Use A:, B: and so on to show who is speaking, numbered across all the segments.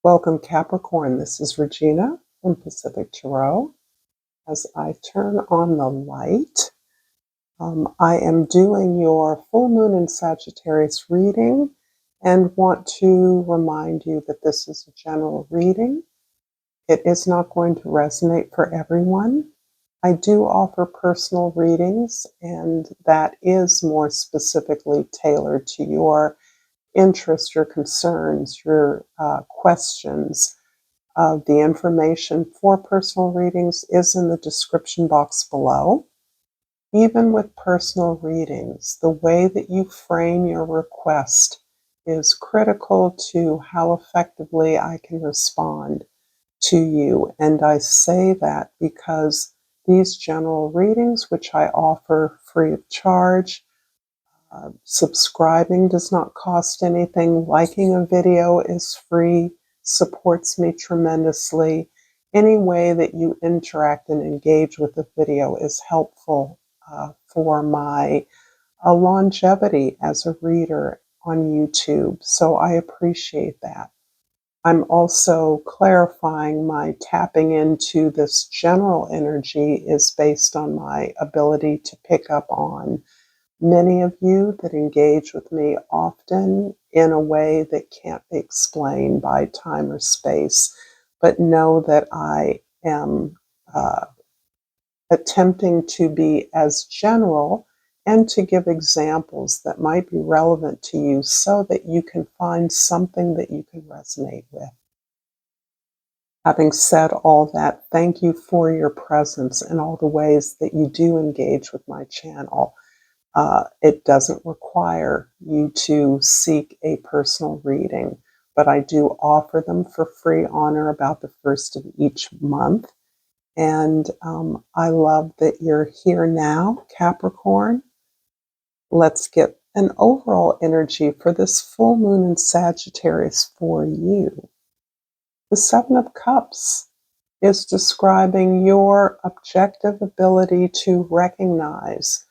A: Welcome, Capricorn. This is Regina from Pacific Tarot. As I turn on the light, I am doing your full moon in Sagittarius reading and want to remind you that this is a general reading. It is not going to resonate for everyone. I do offer personal readings, and that is more specifically tailored to your interest, your concerns, your questions. The information for personal readings is in the description box below. Even with personal readings, the way that you frame your request is critical to how effectively I can respond to you. And I say that because these general readings, which I offer free of charge, subscribing does not cost anything. Liking a video is free, supports me tremendously. Any way that you interact and engage with the video is helpful for my longevity as a reader on YouTube. So I appreciate that. I'm also clarifying my tapping into this general energy is based on my ability to pick up on many of you that engage with me often in a way that can't be explained by time or space, but know that I am attempting to be as general and to give examples that might be relevant to you so that you can find something that you can resonate with. Having said all that, thank you for your presence and all the ways that you do engage with my channel. It doesn't require you to seek a personal reading, but I do offer them for free on or about the first of each month. And I love that you're here now, Capricorn. Let's get an overall energy for this full moon in Sagittarius for you. The Seven of Cups is describing your objective ability to recognize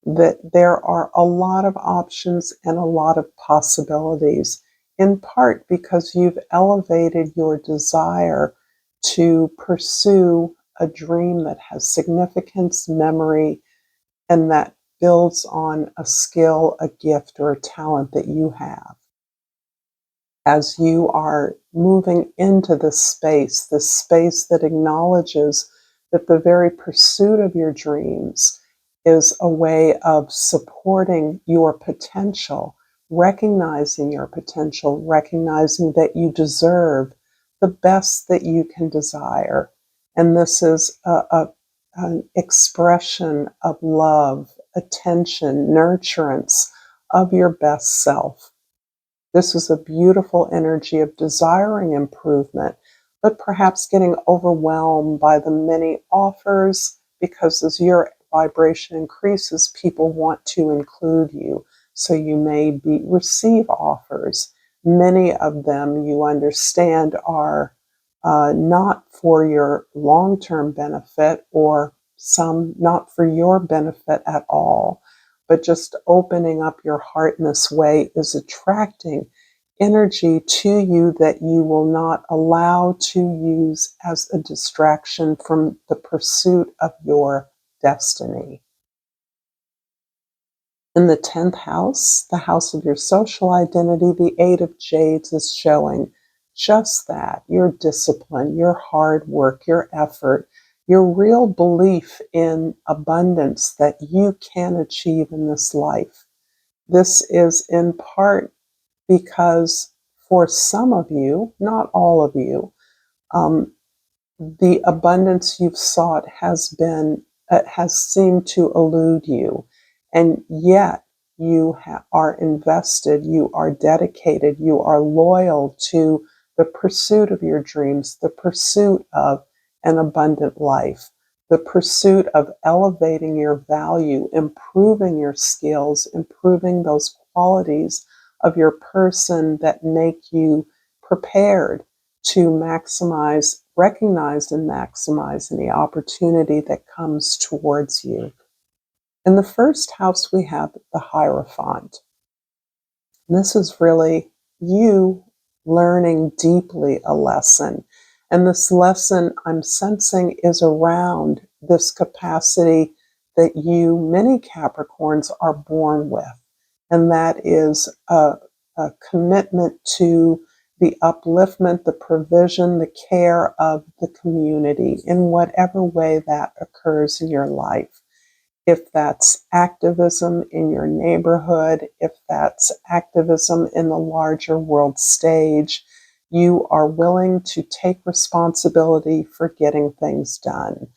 A: that there are a lot of options and a lot of possibilities, in part because you've elevated your desire to pursue a dream that has significance, memory, and that builds on a skill, a gift, or a talent that you have. As you are moving into this space that acknowledges that the very pursuit of your dreams is a way of supporting your potential, recognizing your potential, recognizing that you deserve the best that you can desire. And this is an expression of love, attention, nurturance of your best self. This is a beautiful energy of desiring improvement, but perhaps getting overwhelmed by the many offers, because as your vibration increases, people want to include you. So you may receive offers. Many of them, you understand, are not for your long-term benefit, or some not for your benefit at all. But just opening up your heart in this way is attracting energy to you that you will not allow to use as a distraction from the pursuit of your destiny. In the 10th house, the house of your social identity, the Eight of Jades is showing just that, your discipline, your hard work, your effort, your real belief in abundance that you can achieve in this life. This is in part because for some of you, not all of you, the abundance you've sought has seemed to elude you, and yet you are invested, you are dedicated, you are loyal to the pursuit of your dreams, the pursuit of an abundant life, the pursuit of elevating your value, improving your skills, improving those qualities of your person that make you prepared to maximize, recognize and maximize any opportunity that comes towards you. In the first house, we have the Hierophant. And this is really you learning deeply a lesson. And this lesson I'm sensing is around this capacity that many Capricorns, are born with. And that is a commitment to the upliftment, the provision, the care of the community in whatever way that occurs in your life. If that's activism in your neighborhood, if that's activism in the larger world stage, you are willing to take responsibility for getting things done.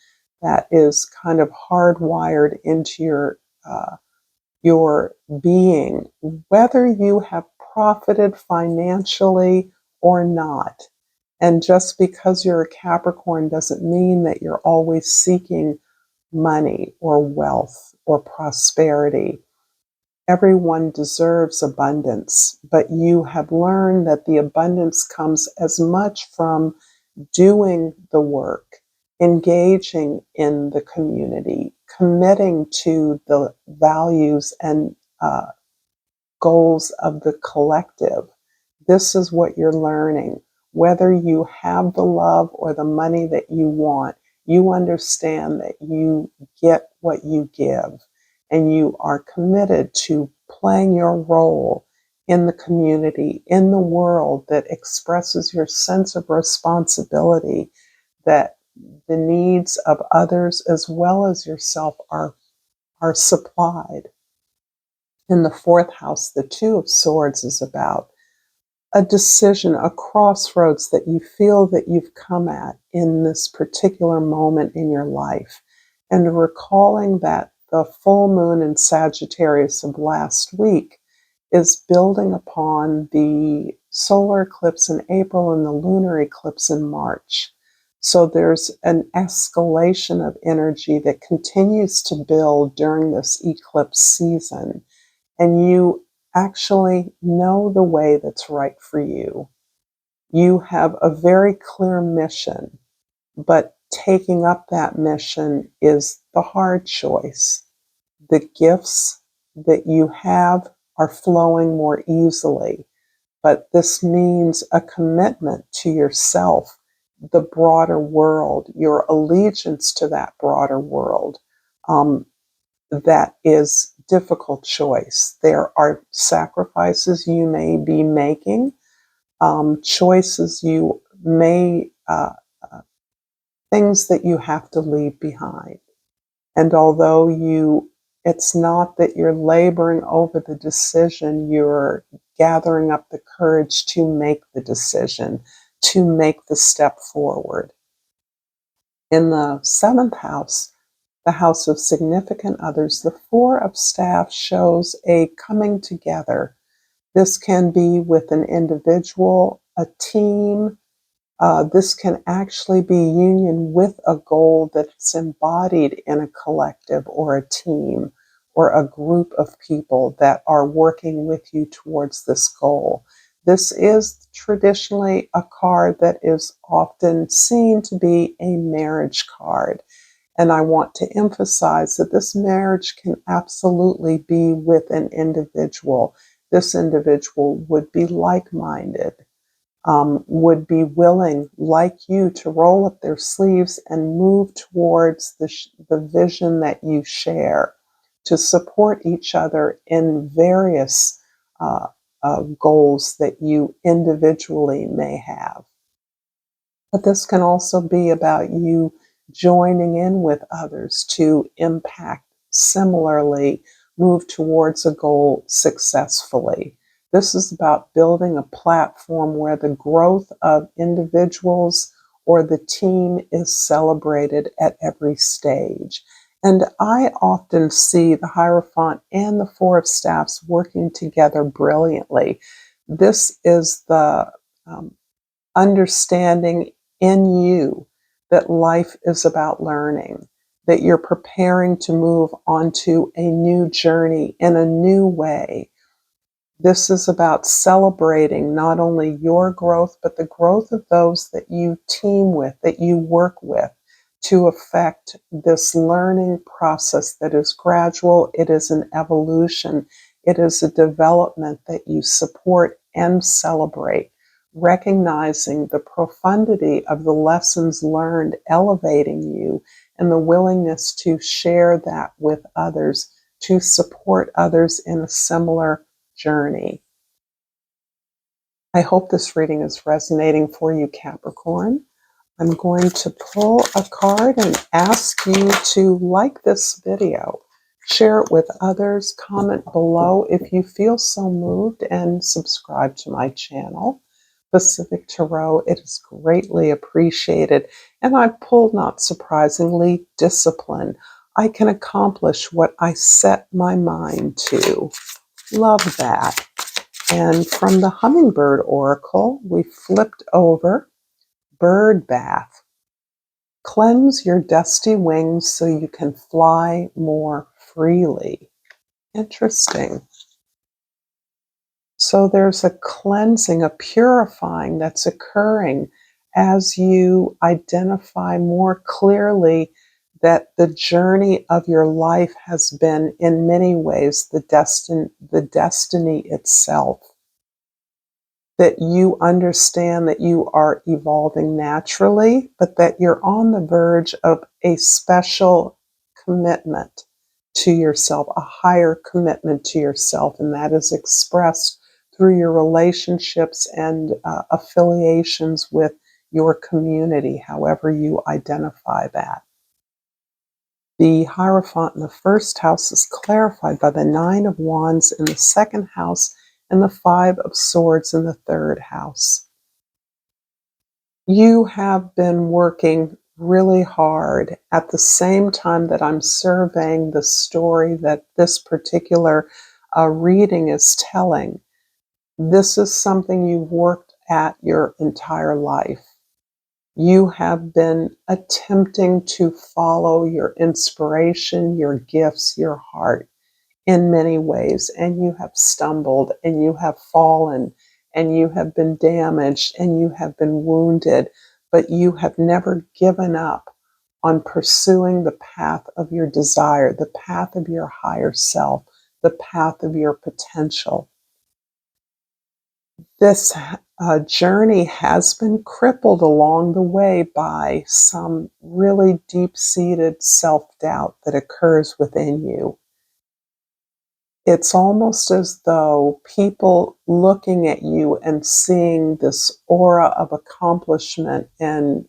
A: That is kind of hardwired into your being, whether you have profited financially or not. And just because you're a Capricorn doesn't mean that you're always seeking money or wealth or prosperity. Everyone deserves abundance, but you have learned that the abundance comes as much from doing the work, engaging in the community, committing to the values and goals of the collective. This is what you're learning. Whether you have the love or the money that you want, you understand that you get what you give, and you are committed to playing your role in the community, in the world, that expresses your sense of responsibility, that the needs of others as well as yourself are supplied. In the fourth house, the Two of Swords is about a decision, a crossroads that you feel that you've come at in this particular moment in your life. And recalling that the full moon in Sagittarius of last week is building upon the solar eclipse in April and the lunar eclipse in March. So there's an escalation of energy that continues to build during this eclipse season. And you actually know the way that's right for you. You have a very clear mission, but taking up that mission is the hard choice. The gifts that you have are flowing more easily, but this means a commitment to yourself, the broader world, your allegiance to that broader world. That is difficult choice. There are sacrifices you may be making, choices you may, things that you have to leave behind. And although it's not that you're laboring over the decision, you're gathering up the courage to make the decision, to make the step forward. In the seventh house, the house of significant others, the Four of Staffs shows a coming together. This can be with an individual, a team. This can actually be union with a goal that's embodied in a collective or a team or a group of people that are working with you towards this goal. This is traditionally a card that is often seen to be a marriage card. And I want to emphasize that this marriage can absolutely be with an individual. This individual would be like-minded, would be willing, like you, to roll up their sleeves and move towards the vision that you share, to support each other in various goals that you individually may have. But this can also be about you joining in with others to impact similarly, move towards a goal successfully. This is about building a platform where the growth of individuals or the team is celebrated at every stage. And I often see the Hierophant and the Four of Staffs working together brilliantly. This is the understanding in you that life is about learning, that you're preparing to move onto a new journey in a new way. This is about celebrating not only your growth, but the growth of those that you team with, that you work with, to affect this learning process that is gradual. It is an evolution. It is a development that you support and celebrate, recognizing the profundity of the lessons learned, elevating you, and the willingness to share that with others, to support others in a similar journey. I hope this reading is resonating for you, Capricorn. I'm going to pull a card and ask you to like this video, share it with others, comment below if you feel so moved, and subscribe to my channel, Pacific Tarot. It is greatly appreciated. And I pulled, not surprisingly, discipline. I can accomplish what I set my mind to. Love that. And from the Hummingbird Oracle, we flipped over Bird Bath. Cleanse your dusty wings so you can fly more freely. Interesting. So there's a cleansing, a purifying that's occurring as you identify more clearly that the journey of your life has been, in many ways, the destiny itself. That you understand that you are evolving naturally, but that you're on the verge of a special commitment to yourself, a higher commitment to yourself, and that is expressed through your relationships and affiliations with your community, however you identify that. The Hierophant in the first house is clarified by the Nine of Wands in the second house and the Five of Swords in the third house. You have been working really hard at the same time that I'm surveying the story that this particular reading is telling. This is something you've worked at your entire life. You have been attempting to follow your inspiration, your gifts, your heart in many ways, and you have stumbled and you have fallen and you have been damaged and you have been wounded, but you have never given up on pursuing the path of your desire, the path of your higher self, the path of your potential. This journey has been crippled along the way by some really deep-seated self-doubt that occurs within you. It's almost as though people looking at you and seeing this aura of accomplishment and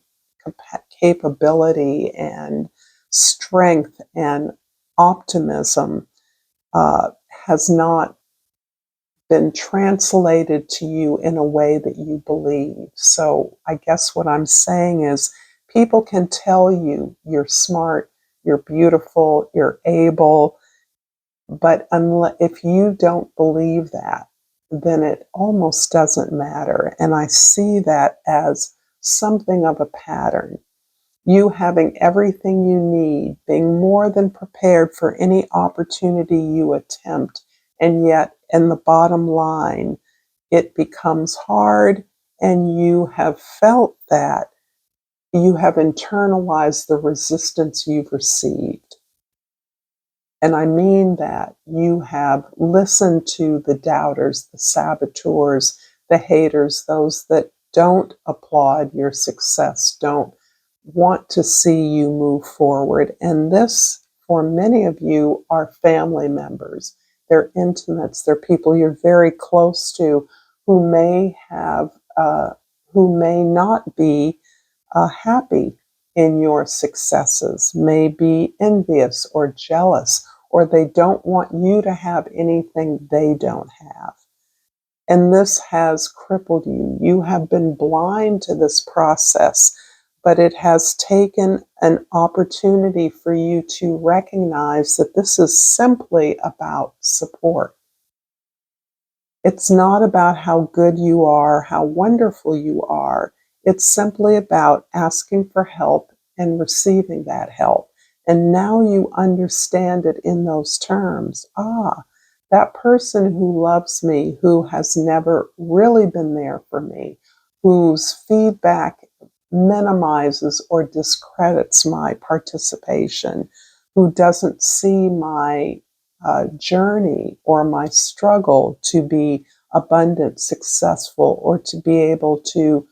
A: capability and strength and optimism has not been translated to you in a way that you believe. So I guess what I'm saying is people can tell you you're smart, you're beautiful, you're able, but if you don't believe that, then it almost doesn't matter. And I see that as something of a pattern. You having everything you need, being more than prepared for any opportunity you attempt, and yet in the bottom line, it becomes hard, and you have felt that you have internalized the resistance you've received. And I mean that you have listened to the doubters, the saboteurs, the haters, those that don't applaud your success, don't want to see you move forward. And this, for many of you, are family members. They're intimates. They're people you're very close to who may not be happy in your successes, may be envious or jealous, or they don't want you to have anything they don't have. And this has crippled you. You have been blind to this process, but it has taken an opportunity for you to recognize that this is simply about support. It's not about how good you are, how wonderful you are. It's simply about asking for help and receiving that help. And now you understand it in those terms. That person who loves me, who has never really been there for me, whose feedback minimizes or discredits my participation, who doesn't see my journey or my struggle to be abundant, successful, or to be able to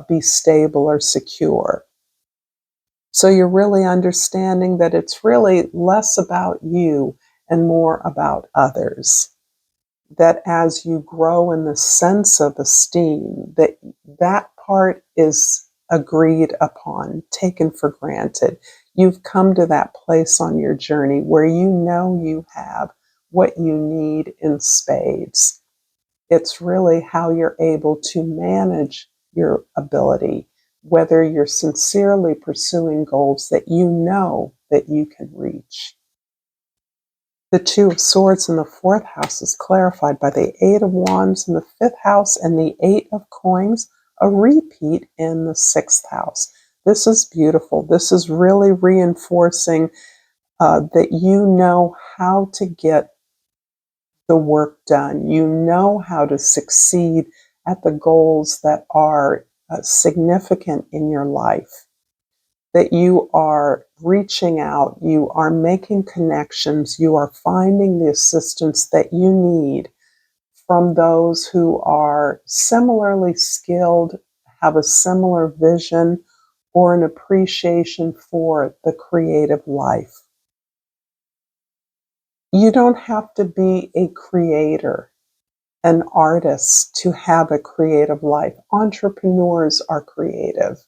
A: be stable or secure. So you're really understanding that it's really less about you and more about others. That as you grow in the sense of esteem, that part is agreed upon, taken for granted. You've come to that place on your journey where you know you have what you need in spades. It's really how you're able to manage your ability, whether you're sincerely pursuing goals that you know that you can reach. The Two of Swords in the fourth house is clarified by the Eight of Wands in the fifth house and the Eight of Coins, a repeat in the sixth house. This is beautiful. This is really reinforcing that you know how to get the work done. You know how to succeed at the goals that are significant in your life. That you are reaching out, you are making connections, you are finding the assistance that you need from those who are similarly skilled, have a similar vision, or an appreciation for the creative life. You don't have to be a creator, an artist, to have a creative life. Entrepreneurs are creative.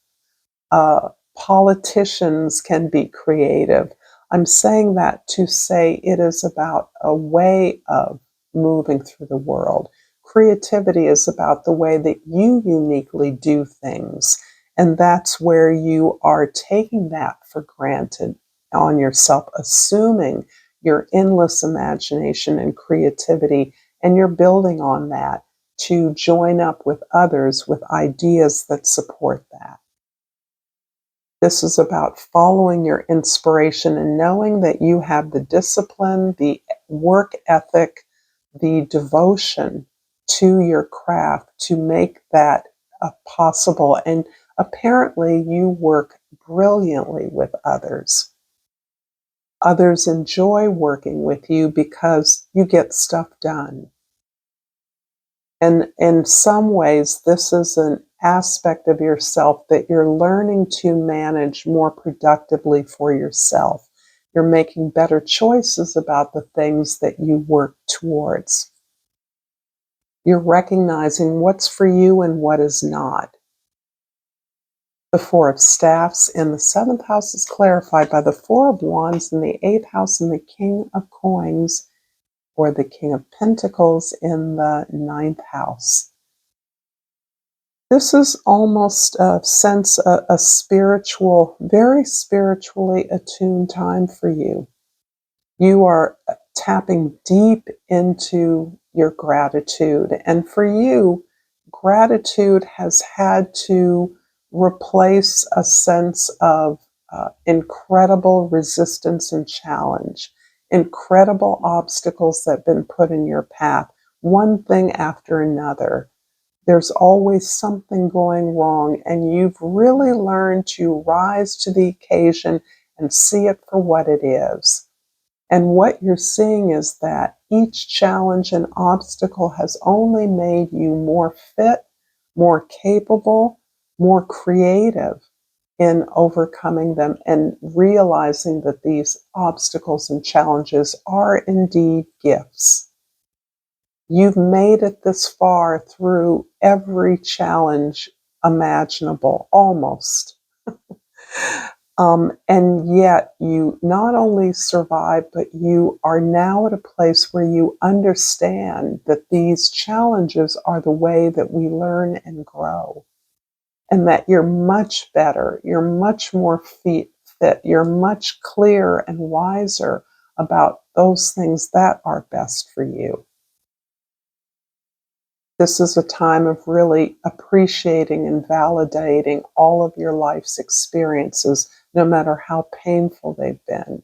A: Politicians can be creative. I'm saying that to say it is about a way of moving through the world. Creativity is about the way that you uniquely do things. And that's where you are taking that for granted on yourself, assuming your endless imagination and creativity, and you're building on that to join up with others with ideas that support that. This is about following your inspiration and knowing that you have the discipline, the work ethic, the devotion to your craft to make that possible. And apparently, you work brilliantly with others. Others enjoy working with you because you get stuff done. And in some ways, this is an aspect of yourself that you're learning to manage more productively for yourself. You're making better choices about the things that you work towards. You're recognizing what's for you and what is not. The Four of Staffs in the seventh house is clarified by the Four of Wands in the eighth house and the King of Coins, or the King of Pentacles, in the ninth house. This is almost a sense, a spiritual, very spiritually attuned time for you. You are tapping deep into your gratitude. And for you, gratitude has had to replace a sense of incredible resistance and challenge, incredible obstacles that have been put in your path, one thing after another. There's always something going wrong, and you've really learned to rise to the occasion and see it for what it is. And what you're seeing is that each challenge and obstacle has only made you more fit, more capable, more creative in overcoming them and realizing that these obstacles and challenges are indeed gifts. You've made it this far through every challenge imaginable, almost. And yet you not only survive, but you are now at a place where you understand that these challenges are the way that we learn and grow. And that you're much better, you're much more fit, you're much clearer and wiser about those things that are best for you. This is a time of really appreciating and validating all of your life's experiences, no matter how painful they've been.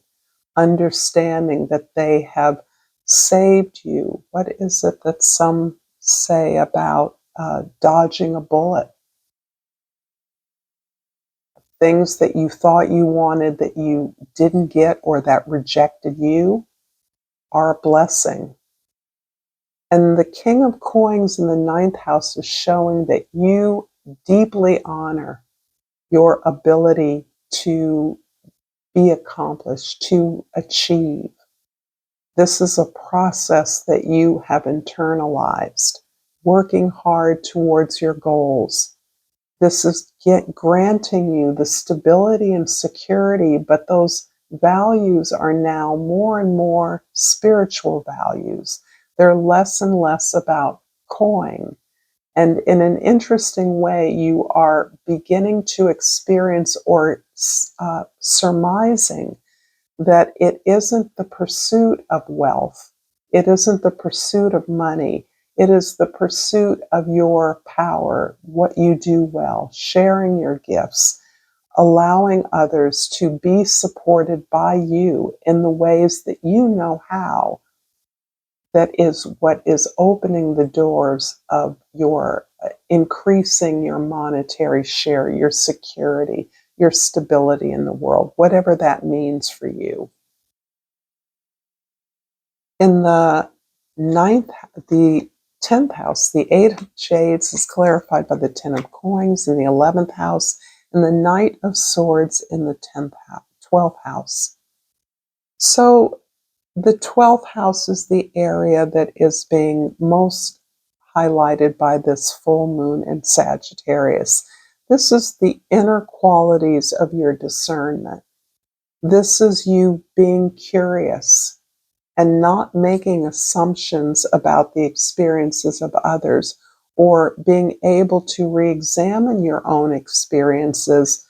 A: Understanding that they have saved you. What is it that some say about dodging a bullet? Things that you thought you wanted that you didn't get or that rejected you are a blessing. And the King of Coins in the ninth house is showing that you deeply honor your ability to be accomplished, to achieve. This is a process that you have internalized, working hard towards your goals. This is granting you the stability and security, but those values are now more and more spiritual values. They're less and less about coin. And in an interesting way, you are beginning to experience or surmising that it isn't the pursuit of wealth, it isn't the pursuit of money, it is the pursuit of your power, what you do well, sharing your gifts, allowing others to be supported by you in the ways that you know how. That is what is opening the doors of your increasing your monetary share, your security, your stability in the world, whatever that means for you. In the ninth, the 10th house, the Eight of Shades is clarified by the Ten of Coins in the 11th house, and the Knight of Swords in the 12th house. So the 12th house is the area that is being most highlighted by this full moon in Sagittarius. This is the inner qualities of your discernment. This is you being curious and not making assumptions about the experiences of others, or being able to re-examine your own experiences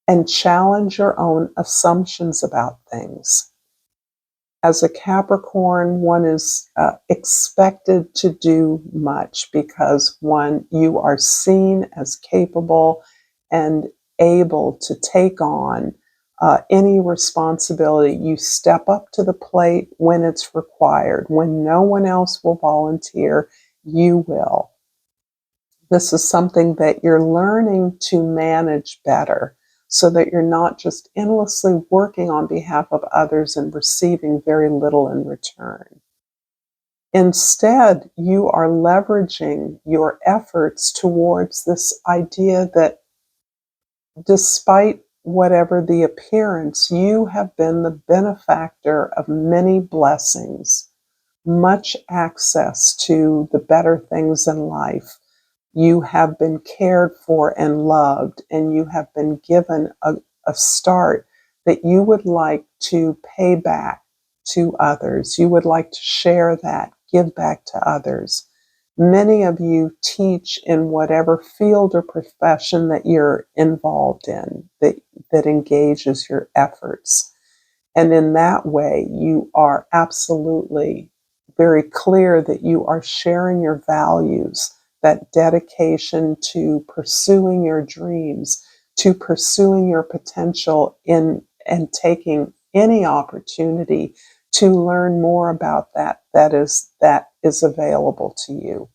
A: and challenge your own assumptions about things. As a Capricorn, one is expected to do much because, one, you are seen as capable and able to take on any responsibility. You step up to the plate when it's required. When no one else will volunteer, you will. This is something that you're learning to manage better so that you're not just endlessly working on behalf of others and receiving very little in return. Instead, you are leveraging your efforts towards this idea that despite whatever the appearance, you have been the benefactor of many blessings, much access to the better things in life. You have been cared for and loved, and you have been given a start that you would like to pay back to others. You would like to share that, give back to others. Many of you teach in whatever field or profession that you're involved in, that engages your efforts. And in that way, you are absolutely very clear that you are sharing your values, that dedication to pursuing your dreams, to pursuing your potential and taking any opportunity to learn more about that is available to you,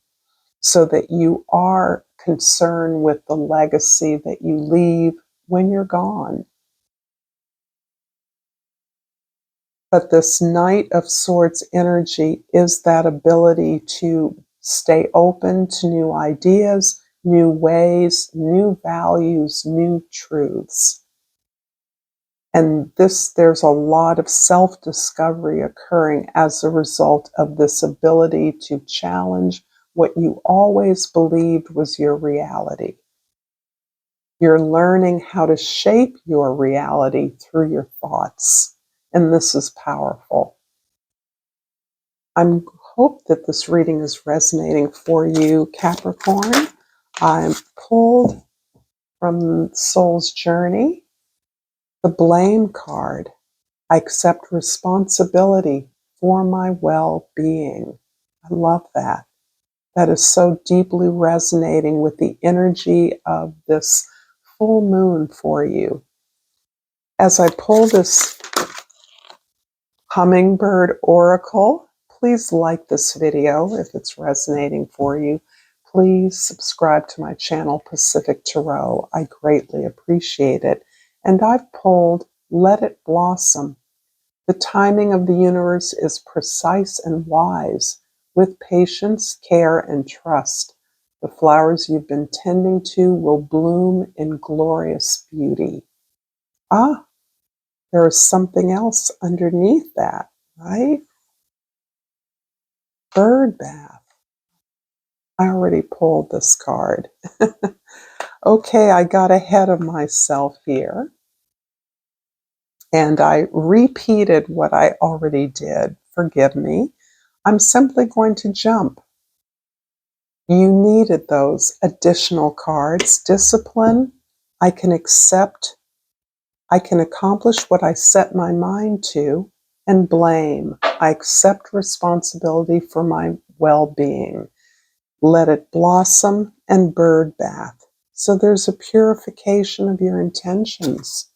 A: so that you are concerned with the legacy that you leave when you're gone. But this Knight of Swords energy is that ability to stay open to new ideas, new ways, new values, new truths. And there's a lot of self-discovery occurring as a result of this ability to challenge what you always believed was your reality. You're learning how to shape your reality through your thoughts. And this is powerful. I hope that this reading is resonating for you, Capricorn. I'm pulled from Soul's Journey, the Blame card. I accept responsibility for my well-being. I love that. That is so deeply resonating with the energy of this full moon for you. As I pull this Hummingbird Oracle, please like this video if it's resonating for you. Please subscribe to my channel, Pacific Tarot. I greatly appreciate it. And I've pulled Let It Blossom. The timing of the universe is precise and wise. With patience, care, and trust, the flowers you've been tending to will bloom in glorious beauty. Ah, there is something else underneath that, right? Bird bath. I already pulled this card. Okay, I got ahead of myself here. And I repeated what I already did. Forgive me. I'm simply going to jump. You needed those additional cards. Discipline. I can accept. I can accomplish what I set my mind to. And blame. I accept responsibility for my well-being. Let it blossom and bird bath. So there's a purification of your intentions.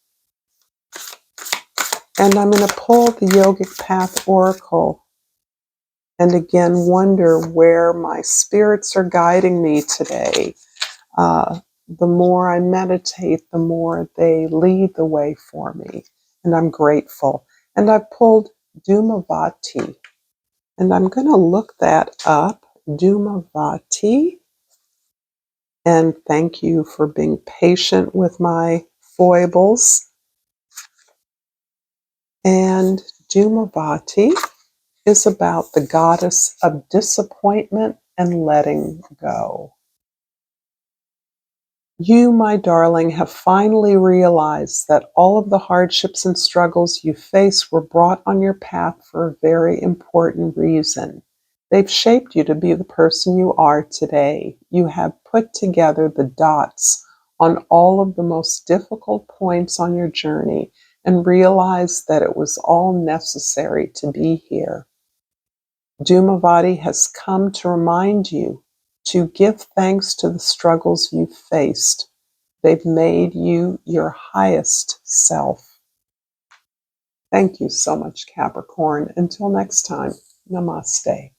A: And I'm going to pull the Yogic Path Oracle and again wonder where my spirits are guiding me today. The more I meditate, the more they lead the way for me. And I'm grateful. And I pulled Dhumavati. And I'm going to look that up. Dhumavati. And thank you for being patient with my foibles. And Dhumavati is about the goddess of disappointment and letting go. You, my darling, have finally realized that all of the hardships and struggles you face were brought on your path for a very important reason. They've shaped you to be the person you are today. You have put together the dots on all of the most difficult points on your journey and realized that it was all necessary to be here. Dhumavati has come to remind you to give thanks to the struggles you've faced. They've made you your highest self. Thank you so much, Capricorn. Until next time, namaste.